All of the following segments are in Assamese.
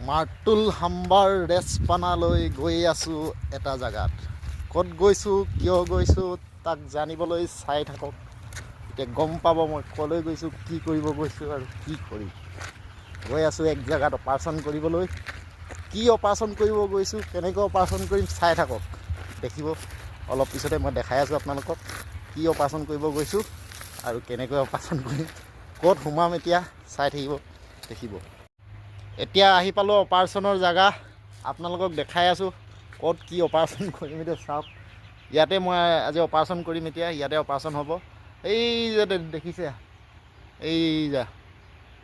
মাৰ্তুল হাম্বাৰ ৰেচপানালৈ গৈ আছোঁ এটা জেগাত। ক'ত গৈছোঁ, কিয় গৈছোঁ তাক জানিবলৈ চাই থাকক। এতিয়া গম পাব মই ক'লৈ গৈছোঁ, কি কৰিব গৈছোঁ আৰু কি কৰিম। গৈ আছোঁ এক জেগাত অপাৰেশ্যন কৰিবলৈ। কি অপাৰেশ্যন কৰিব গৈছোঁ, কেনেকৈ অপাৰেশ্যন কৰিম চাই থাকক। দেখিব অলপ পিছতে মই দেখাই আছোঁ আপোনালোকক কি অপাৰেশ্যন কৰিব গৈছোঁ আৰু কেনেকৈ অপাৰেশ্যন কৰিম, ক'ত সোমাম এতিয়া চাই থাকিব, দেখিব। এতিয়া আহি পালোঁ অপাৰেশ্যনৰ জেগা। আপোনালোকক দেখাই আছোঁ ক'ত কি অপাৰেশ্যন কৰিম। এতিয়া চাওক, ইয়াতে মই আজি অপাৰেশ্যন কৰিম। এতিয়া ইয়াতে অপাৰেশ্যন হ'ব। এই যে দেখিছে, এই যা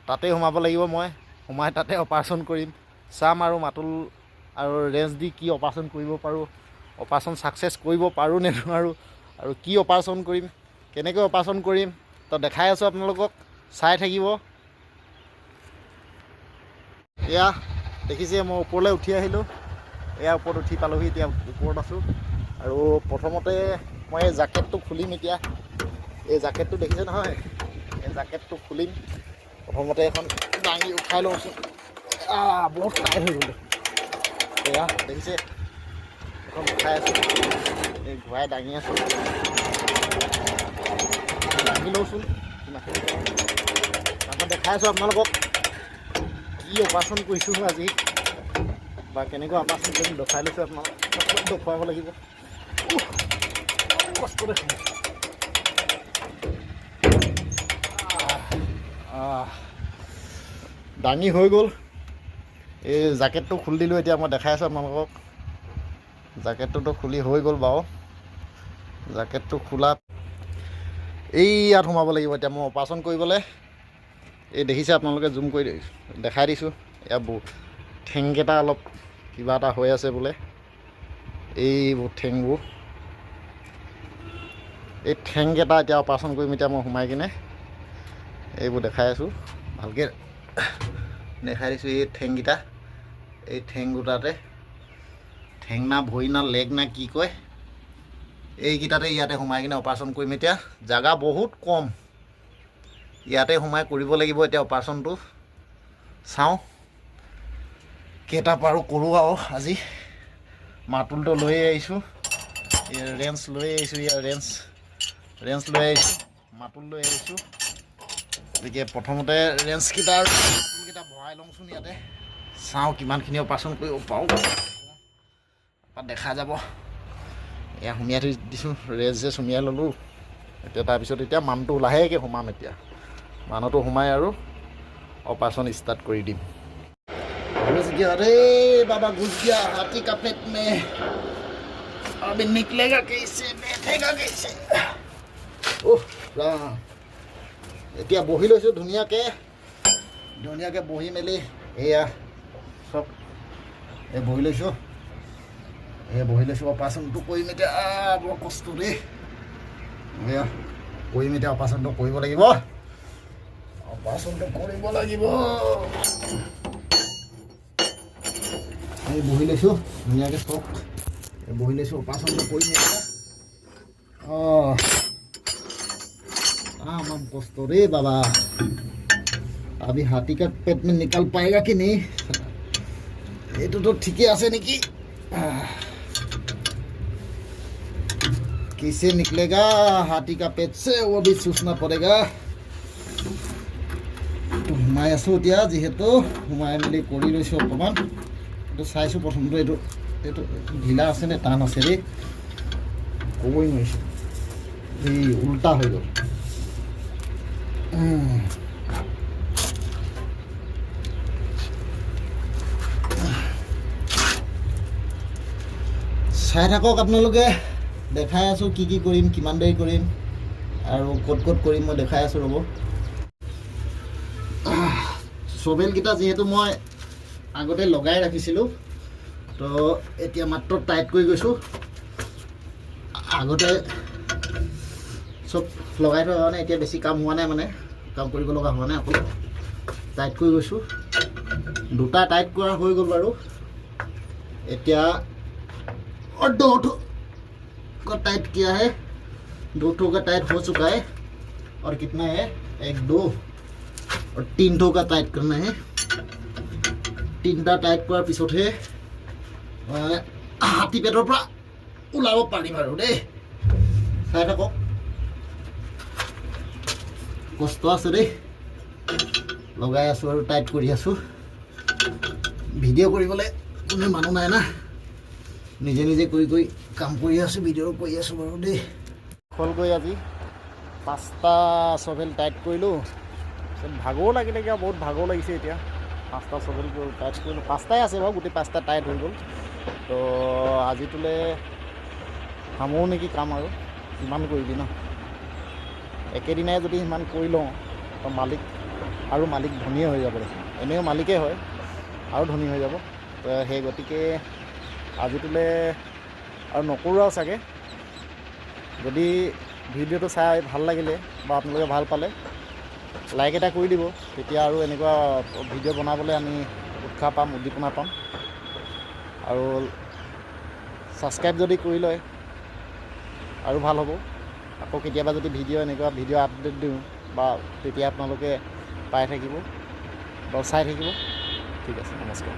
তাতে সোমাব লাগিব। মই সোমাই তাতে অপাৰেশ্যন কৰিম। চাম আৰু মাতুল আৰু ৰেঞ্চ দি কি অপাৰেশ্যন কৰিব পাৰোঁ, অপাৰেশ্যন ছাকচেছ কৰিব পাৰোঁ নে নোৱাৰোঁ, আৰু কি অপাৰেশ্যন কৰিম, কেনেকৈ অপাৰেশ্যন কৰিম তো দেখাই আছোঁ আপোনালোকক, চাই থাকিব। এয়া দেখিছে, মই ওপৰলৈ উঠি আহিলোঁ। এয়া ওপৰত উঠি পালোঁহি, এতিয়া ওপৰত আছোঁ। আৰু প্ৰথমতে মই এই জাকেটটো খুলিম। এতিয়া এই জাকেটটো দেখিছে নহয়, এই জাকেটটো খুলিম। প্ৰথমতে এখন দাঙি উঠাই লওঁচোন। বহুত টাইট হৈ গ'ল। এয়া দেখিছে, এখন উঠাই আছোঁ, এই ঘূৰাই দাঙি আছোঁ। দাঙি লওঁচোন, তাৰপিছত দেখাই আছোঁ আপোনালোকক কি অপাৰেশ্যন কৰিছোঁ আজি বা কেনেকৈ অপাৰেশ্যন কৰিম দেখাই লৈছোঁ আপোনালোকক। দেখুৱাব লাগিব, কষ্ট দেখোন। দাঙি হৈ গ'ল। এই জাকেটটো খুলি দিলোঁ। এতিয়া মই দেখাই আছোঁ আপোনালোকক। জাকেটটোতো খুলি হৈ গ'ল বাৰু। জাকেটটো খোলাত এই ইয়াত সোমাব লাগিব এতিয়া মই অপাৰেশ্যন কৰিবলৈ। এই দেখিছে আপোনালোকে, জুম কৰি দেখাই দিছোঁ। এয়া ঠেংকেইটা অলপ কিবা এটা হৈ আছে বোলে। এইবোৰ ঠেংবোৰ, এই ঠেংকেইটা এতিয়া অপাৰেশ্যন কৰিম। এতিয়া মই সোমাই কিনে এইবোৰ দেখাই আছোঁ, ভালকৈ দেখাই দিছোঁ। এই ঠেংকেইটা, এই ঠেং দুটাতে, ঠেং না ভৰি না লেগ না কি কয়, এইকেইটাতে ইয়াতে সোমাই কিনে অপাৰেশ্যন কৰিম। এতিয়া জেগা বহুত কম, ইয়াতে সোমাই কৰিব লাগিব এতিয়া অপাৰেশ্যনটো। চাওঁ কেইটা পাৰোঁ কৰোঁ আৰু আজি। মাতুলটো লৈ আহিছোঁ, ৰেঞ্চ লৈ আহিছোঁ। ইয়াৰ ৰেঞ্চ লৈ আহিছোঁ, মাতুল লৈ আহিছোঁ। গতিকে প্ৰথমতে ৰেঞ্চকেইটা আৰু মাতুলকেইটা ভৰাই লওঁচোন ইয়াতে। চাওঁ কিমানখিনি অপাৰেশ্যন কৰিব পাৰোঁ, দেখা যাব। এয়া সুমিয়াই থৈ দিছোঁ, ৰেঞ্চ যে সুমিয়াই ল'লোঁ। এতিয়া তাৰপিছত এতিয়া মানুহটো লাহেকৈ সোমাম। এতিয়া মানুহটো সোমাই আৰু ऑपरेशन स्टार्ट कर दी। घुस गया रे बाबा, घुस गया हाथी का पेट में। अभी निकलेगा कैसे, बैठेगा कैसे। ओह राम, এতিয়া বহি লৈছোঁ ধুনীয়াকৈ বহি মেলি। এয়া চব বহি লৈছোঁ, অপাৰেশ্যনটো কৰিম এতিয়া। বৰ কষ্ট দেই, এয়া কৰিম এতিয়া। অপাৰেশ্যনটো কৰিব লাগিব, অপাৰেশ্যনটো কৰিব লাগিব। এই বহি লৈছোঁ ধুনীয়াকৈ, চব বহি লৈছোঁ। অপাৰেশ্যনটো কৰিম এতিয়া। आम कष्ट रे बाबा, अभी हाथी का पेट में निकल पाएगा कि नहीं, ये तो ठीक है नेकी। कैसे निकलेगा हाथी का पेट से, वो भी सोचना पड़ेगा। সোমাই আছোঁ এতিয়া, যিহেতু সোমাই মেলি কৰি লৈছোঁ। অকণমান এইটো চাইছোঁ প্ৰথমটো, এইটো ঢিলা আছে নে টান আছে দেই, ক'বই নোৱাৰিছোঁ। এই উল্টা হৈ গ'ল। চাই থাকক আপোনালোকে, দেখাই আছোঁ কি কি কৰিম, কিমান দেৰি কৰিম আৰু ক'ত ক'ত কৰিম মই দেখাই আছোঁ। ৰ'ব, চবেলকেইটা যিহেতু মই আগতে লগাই ৰাখিছিলোঁ, তো এতিয়া মাত্ৰ টাইট কৰি গৈছোঁ। আগতে চব লগাই থোৱা কাৰণে এতিয়া বেছি কাম হোৱা নাই, মানে কাম কৰিব লগা হোৱা নাই। আকৌ টাইট কৰি গৈছোঁ, দুটা টাইট কৰা হৈ গ'ল বাৰু। এতিয়া और 2 का टाइट किया है, 2 का टाइट हो चुका है। और कितना है, 1 2 और 3 का टाइट करना है। তিনিটা টাইট কৰাৰ পিছতহে হাতী পেটৰ পৰা ওলাব পাৰিম আৰু দেই। চাই থাকক, কষ্ট আছে দেই। লগাই আছোঁ আৰু টাইট কৰি আছোঁ। ভিডিঅ' কৰিবলৈ কোনো মানুহ নাই না, নিজে নিজে কৰি কাম কৰি আছোঁ, ভিডিঅ' কৰি আছোঁ বাৰু দেই। হ'লগৈ আজি 5টা চভেল টাইট কৰিলোঁ। ভাগৰো লাগিলে, কিয় বহুত ভাগৰ লাগিছে এতিয়া। 5টা চভেল টাইট কৰিলোঁ, 5টাই আছে বাৰু, গোটেই 5টা টাইট হৈ গ'ল। তো আজিটোলৈ সামৰো নেকি কাম, আৰু কিমান কৰিবি ন। একেদিনাই যদি সিমান কৰি লওঁ তো মালিক ধনীয়ে হৈ যাব দেখোন। এনেও মালিকেই হয়, আৰু ধনী হৈ যাব। তো সেই গতিকে আজিটোলৈ আৰু নকৰোঁ আৰু চাগে। যদি ভিডিঅ'টো চাই ভাল লাগিলে বা আপোনালোকে ভাল পালে লাইক এটা কৰি দিব, তেতিয়া আৰু এনেকুৱা ভিডিঅ' বনাবলৈ আমি উৎসাহ পাম, উদ্দীপনা পাম। আৰু ছাবস্ক্ৰাইব যদি কৰি লয় আৰু ভাল হ'ব। আকৌ কেতিয়াবা যদি এনেকুৱা ভিডিঅ' আপডেট দিওঁ বা তেতিয়া আপোনালোকে পাই থাকিব বা চাই থাকিব। ঠিক আছে, নমস্কাৰ।